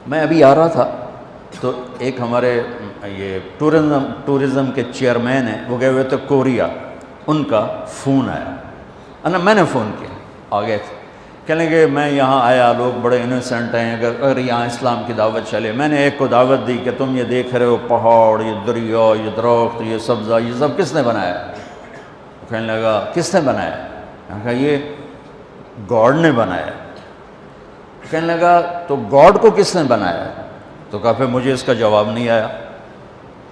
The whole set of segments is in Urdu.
میں ابھی آ رہا تھا تو ایک ہمارے یہ ٹورزم کے چیئرمین ہیں، وہ گئے ہوئے تھے کوریا، ان کا فون آیا، میں نے فون کیا، آ گئے تھے، کہنے کہ میں یہاں آیا، لوگ بڑے انوسینٹ ہیں، اگر یہاں اسلام کی دعوت چلے۔ میں نے ایک کو دعوت دی کہ تم یہ دیکھ رہے ہو پہاڑ، یہ دریا، یہ درخت، یہ سبزہ، یہ سب کس نے بنایا؟ کہنے لگا کس نے بنایا؟ میں نے کہا یہ گاڈ نے بنایا۔ کہنے لگا تو گاڈ کو کس نے بنایا؟ تو کہا پھر مجھے اس کا جواب نہیں آیا،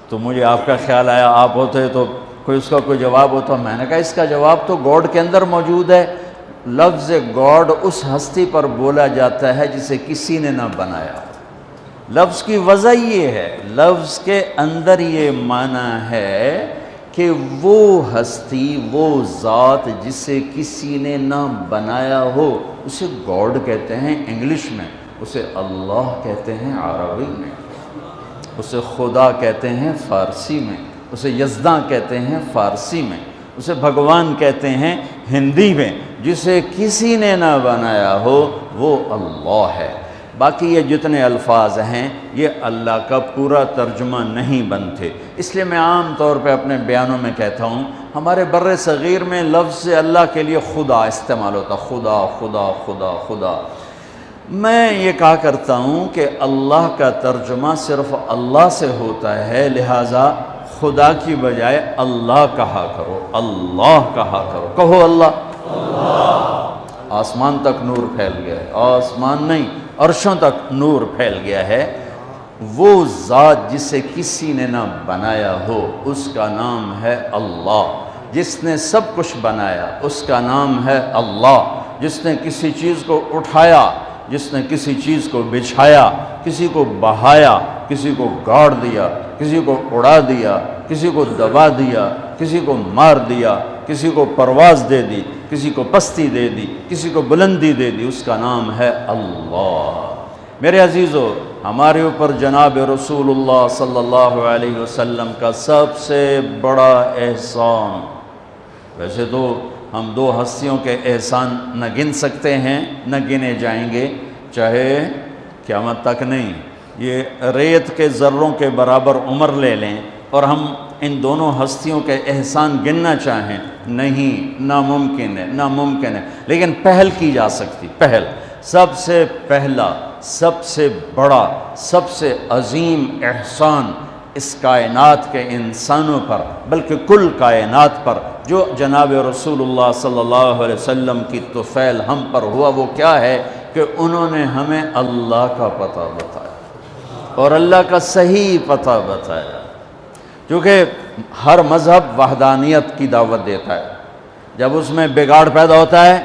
تو مجھے آپ کا خیال آیا آپ ہوتے تو کوئی اس کا کوئی جواب ہوتا۔ میں نے کہا اس کا جواب تو گاڈ کے اندر موجود ہے۔ لفظ گاڈ اس ہستی پر بولا جاتا ہے جسے کسی نے نہ بنایا۔ لفظ کی وجہ یہ ہے، لفظ کے اندر یہ معنی ہے کہ وہ ہستی، وہ ذات جسے کسی نے نہ بنایا ہو، اسے گاڈ کہتے ہیں انگلش میں، اسے اللہ کہتے ہیں عربی میں، اسے خدا کہتے ہیں فارسی میں، اسے یزداں کہتے ہیں فارسی میں، اسے بھگوان کہتے ہیں ہندی میں۔ جسے کسی نے نہ بنایا ہو وہ اللہ ہے۔ باقی یہ جتنے الفاظ ہیں یہ اللہ کا پورا ترجمہ نہیں بنتے، اس لیے میں عام طور پہ اپنے بیانوں میں کہتا ہوں، ہمارے بر صغیر میں لفظ اللہ کے لیے خدا استعمال ہوتا، خدا خدا خدا خدا۔ میں یہ کہا کرتا ہوں کہ اللہ کا ترجمہ صرف اللہ سے ہوتا ہے، لہٰذا خدا کی بجائے اللہ کہا کرو، اللہ کہا کرو، کہو اللہ۔ آسمان تک نور پھیل گیا ہے، آسمان نہیں عرشوں تک نور پھیل گیا ہے۔ وہ ذات جسے کسی نے نہ بنایا ہو اس کا نام ہے اللہ۔ جس نے سب کچھ بنایا اس کا نام ہے اللہ۔ جس نے کسی چیز کو اٹھایا، جس نے کسی چیز کو بچھایا، کسی کو بہایا، کسی کو گاڑ دیا، کسی کو اڑا دیا، کسی کو دبا دیا، کسی کو مار دیا، کسی کو پرواز دے دی، کسی کو پستی دے دی، کسی کو بلندی دے دی، اس کا نام ہے اللہ۔ میرے عزیزو، ہمارے اوپر جناب رسول اللہ صلی اللہ علیہ وسلم کا سب سے بڑا احسان، ویسے تو ہم دو ہستیوں کے احسان نہ گن سکتے ہیں، نہ گنے جائیں گے، چاہے قیامت تک نہیں، یہ ریت کے ذروں کے برابر عمر لے لیں اور ہم ان دونوں ہستیوں کے احسان گننا چاہیں، نہیں، ناممکن ہے، ناممکن ہے، لیکن پہل کی جا سکتی، پہل۔ سب سے پہلا، سب سے بڑا، سب سے عظیم احسان اس کائنات کے انسانوں پر، بلکہ کل کائنات پر، جو جناب رسول اللہ صلی اللہ علیہ وسلم کی طفیل ہم پر ہوا، وہ کیا ہے کہ انہوں نے ہمیں اللہ کا پتہ بتایا اور اللہ کا صحیح پتہ بتایا، کیونکہ ہر مذہب وحدانیت کی دعوت دیتا ہے، جب اس میں بگاڑ پیدا ہوتا ہے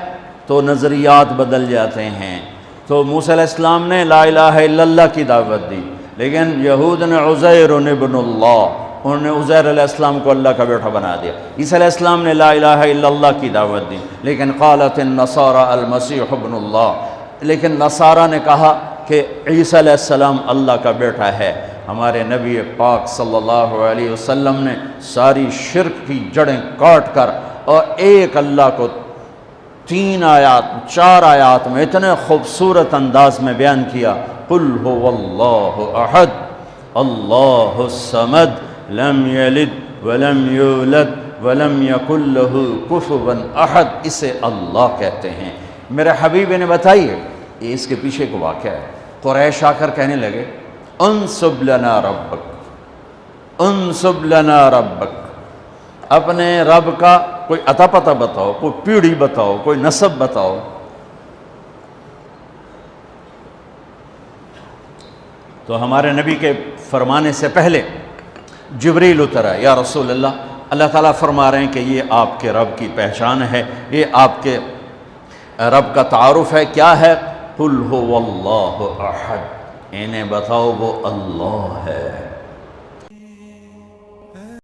تو نظریات بدل جاتے ہیں۔ تو موسیٰ علیہ السلام نے لا الہ الا اللہ کی دعوت دی، لیکن یہود نے عزیر ابن اللہ، انہوں نے عزیر علیہ السلام کو اللہ کا بیٹا بنا دیا۔ عیسیٰ علیہ السلام نے لا الہ الا اللہ کی دعوت دی، لیکن قالت النصارى المسیح ابن اللہ، لیکن نصارہ نے کہا کہ عیسیٰ علیہ السلام اللہ کا بیٹا ہے۔ ہمارے نبی پاک صلی اللہ علیہ وسلم نے ساری شرک کی جڑیں کاٹ کر اور ایک اللہ کو 3 آیات 4 آیات میں اتنے خوبصورت انداز میں بیان کیا، قل هو اللہ احد اللہ الصمد لم یلد ولم یولد ولم یکن له کفوا احد، اسے اللہ کہتے ہیں۔ میرے حبیب نے بتائیے، اس کے پیچھے کو واقعہ ہے۔ قریش آ کر کہنے لگے انصب لنا ربک، انصب لنا ربک، اپنے رب کا کوئی عطا پتہ بتاؤ، کوئی پیڑھی بتاؤ، کوئی نسب بتاؤ۔ تو ہمارے نبی کے فرمانے سے پہلے جبریل اترا، یا رسول اللہ تعالیٰ فرما رہے ہیں کہ یہ آپ کے رب کی پہچان ہے، یہ آپ کے رب کا تعارف ہے، کیا ہے؟ قل هو اللہ احد، انہیں بتاؤ وہ اللہ ہے۔